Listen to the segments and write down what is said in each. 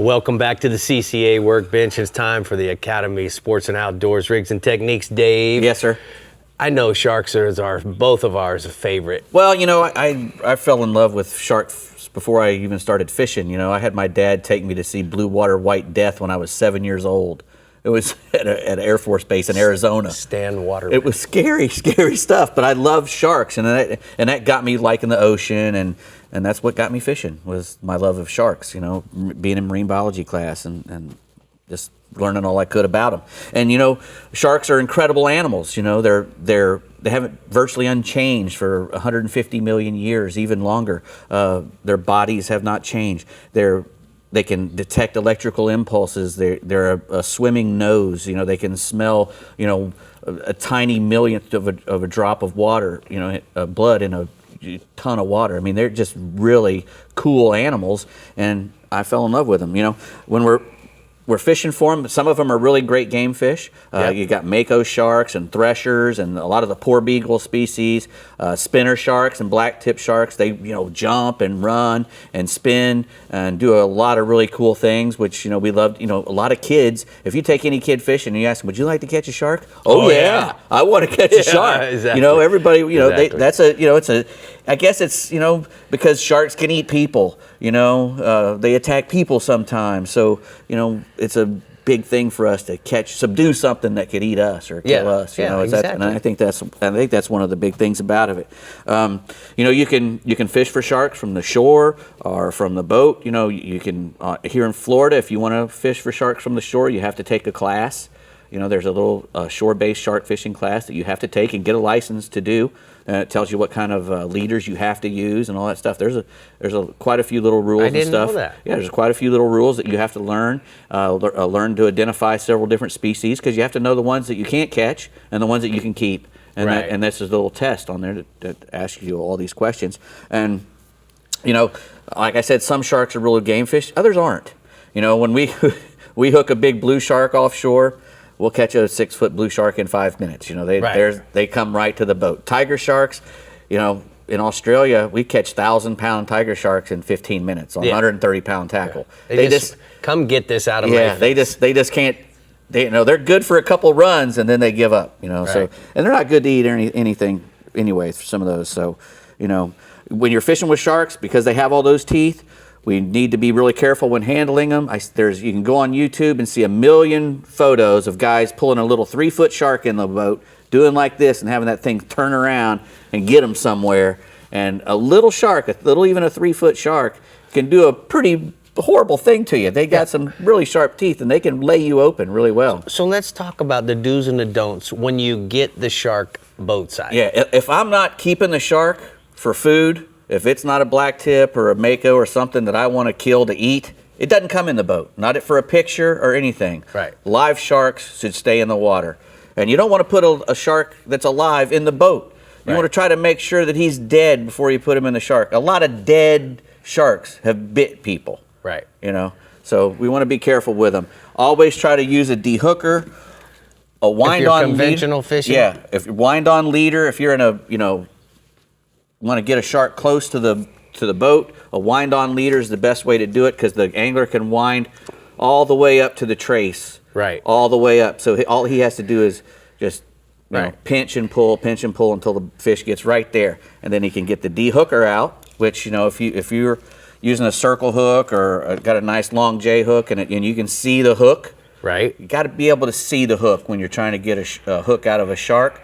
Welcome back to the CCA Workbench. It's time for the Academy Sports and Outdoors Rigs and Techniques. Dave. Yes, sir. I know sharks are both of ours a favorite. Well, you know, I fell in love with sharks before I even started fishing. You know, I had my dad take me to see blue water white death when I was 7 years old. It was at an Air Force base in Arizona. Stan Waterman. It was scary stuff, but I love sharks, and that got me liking the ocean, and that's what got me fishing, was my love of sharks, you know, being in marine biology class and just learning all I could about them. And, you know, sharks are incredible animals. You know, they haven't virtually unchanged for 150 million years, even longer. Their bodies have not changed. They can detect electrical impulses. They're a swimming nose. You know, they can smell, you know, a tiny millionth of a drop of water, you know, blood in a ton of water. I mean, they're just really cool animals, and I fell in love with them. You know, when we're fishing for them, some of them are really great game fish. Yep. You got mako sharks and threshers and a lot of the poor beagle species, spinner sharks and black tip sharks. They, you know, jump and run and spin and do a lot of really cool things, which, you know, we love. You know, a lot of kids, if you take any kid fishing and you ask them, would you like to catch a shark? Oh yeah, I want to catch a shark. Exactly. You know, everybody, you know, Exactly. I guess it's, you know, because sharks can eat people, you know, they attack people sometimes. So, you know, it's a big thing for us to subdue something that could eat us or kill us. You know, exactly. And I think that's one of the big things about it. You know, you can fish for sharks from the shore or from the boat. You know, you can here in Florida, if you want to fish for sharks from the shore, you have to take a class. You know, there's a little shore-based shark fishing class that you have to take and get a license to do. It tells you what kind of leaders you have to use and all that stuff. There's quite a few little rules and stuff. I didn't know that. Yeah, there's quite a few little rules that you have to learn. Learn to identify several different species, because you have to know the ones that you can't catch and the ones that you can keep. And right. And this is a little test on there that asks you all these questions. And, you know, like I said, some sharks are really game fish. Others aren't. You know, when we hook a big blue shark offshore, we'll catch a 6-foot blue shark in 5 minutes. You know, they come right to the boat. Tiger sharks, you know, in Australia, we catch 1,000-pound tiger sharks in 15 minutes on 130-pound tackle. Yeah. They just come get this out of my face. they just can't. You know, they're good for a couple runs and then they give up. You know, right. So, and they're not good to eat anything anyway for some of those. So, you know, when you're fishing with sharks, because they have all those teeth, we need to be really careful when handling them. You can go on YouTube and see 1 million photos of guys pulling a little 3-foot shark in the boat, doing like this and having that thing turn around and get them somewhere. And a little shark, even a 3-foot shark, can do a pretty horrible thing to you. They got some really sharp teeth, and they can lay you open really well. So let's talk about the do's and the don'ts when you get the shark boat side. Yeah, if I'm not keeping the shark for food, if it's not a black tip or a mako or something that I want to kill to eat, it doesn't come in the boat. Not for a picture or anything. Right. Live sharks should stay in the water. And you don't want to put a shark that's alive in the boat. You want to try to make sure that he's dead before you put him in the shark. A lot of dead sharks have bit people. Right. You know, so we want to be careful with them. Always try to use a dehooker, a wind-on conventional fishing. Yeah, if you're wind-on leader, if you're in a, you know, want to get a shark close to the boat, a wind-on leader is the best way to do it, because the angler can wind all the way up to the trace. Right. All the way up. So all he has to do is just you know, pinch and pull until the fish gets right there, and then he can get the dehooker out. Which, you know, if you're using a circle hook or got a nice long J hook and you can see the hook. Right. You got to be able to see the hook when you're trying to get a hook out of a shark,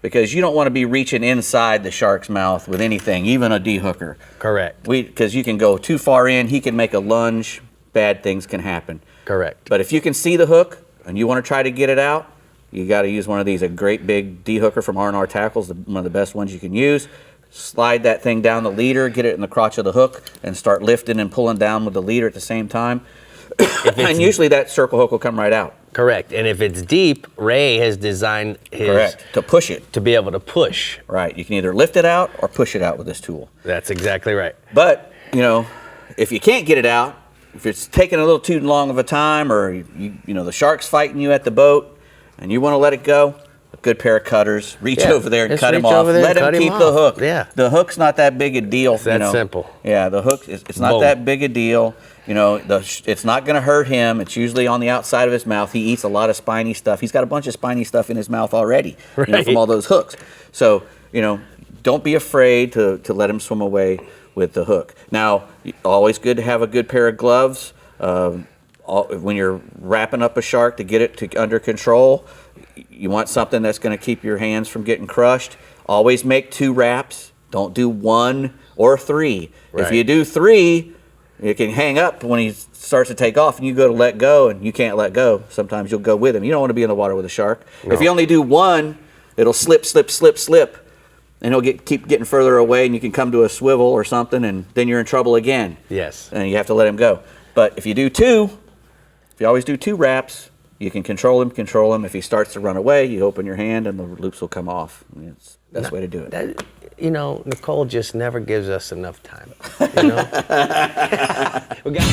because you don't want to be reaching inside the shark's mouth with anything, even a dehooker. Correct. Because you can go too far in, he can make a lunge, bad things can happen. Correct. But if you can see the hook and you want to try to get it out, you got to use one of these, a great big dehooker from R&R Tackles, one of the best ones you can use. Slide that thing down the leader, get it in the crotch of the hook, and start lifting and pulling down with the leader at the same time. And usually that circle hook will come right out. Correct. And if it's deep, Ray has designed his... To push it. To be able to push. Right. You can either lift it out or push it out with this tool. That's exactly right. But, you know, if you can't get it out, if it's taking a little too long of a time, or, you know, the shark's fighting you at the boat and you want to let it go, good pair of cutters, reach Yeah, over there and just cut him reach off. over there Let and him cut him keep the off. hook. Yeah. The hook's not that big a deal. It's that simple. Yeah, the hook, it's not Boom. that big a deal. You know, it's not going to hurt him. It's usually on the outside of his mouth. He eats a lot of spiny stuff. He's got a bunch of spiny stuff in his mouth already, you know, Right. from all those hooks. So, you know, don't be afraid to let him swim away with the hook. Now, always good to have a good pair of gloves. When you're wrapping up a shark to get it under control, you want something that's going to keep your hands from getting crushed. Always make 2 wraps. Don't do 1 or 3. Right. If you do 3, it can hang up when he starts to take off and you go to let go and you can't let go. Sometimes you'll go with him. You don't want to be in the water with a shark. No. If you only do 1, it'll slip, and he'll keep getting further away and you can come to a swivel or something and then you're in trouble again. Yes. And you have to let him go. But if you do 2, if you always do 2 wraps, you can control him. If he starts to run away, you open your hand and the loops will come off. I mean, it's the best way to do it. You know, Nicole just never gives us enough time. You know? We got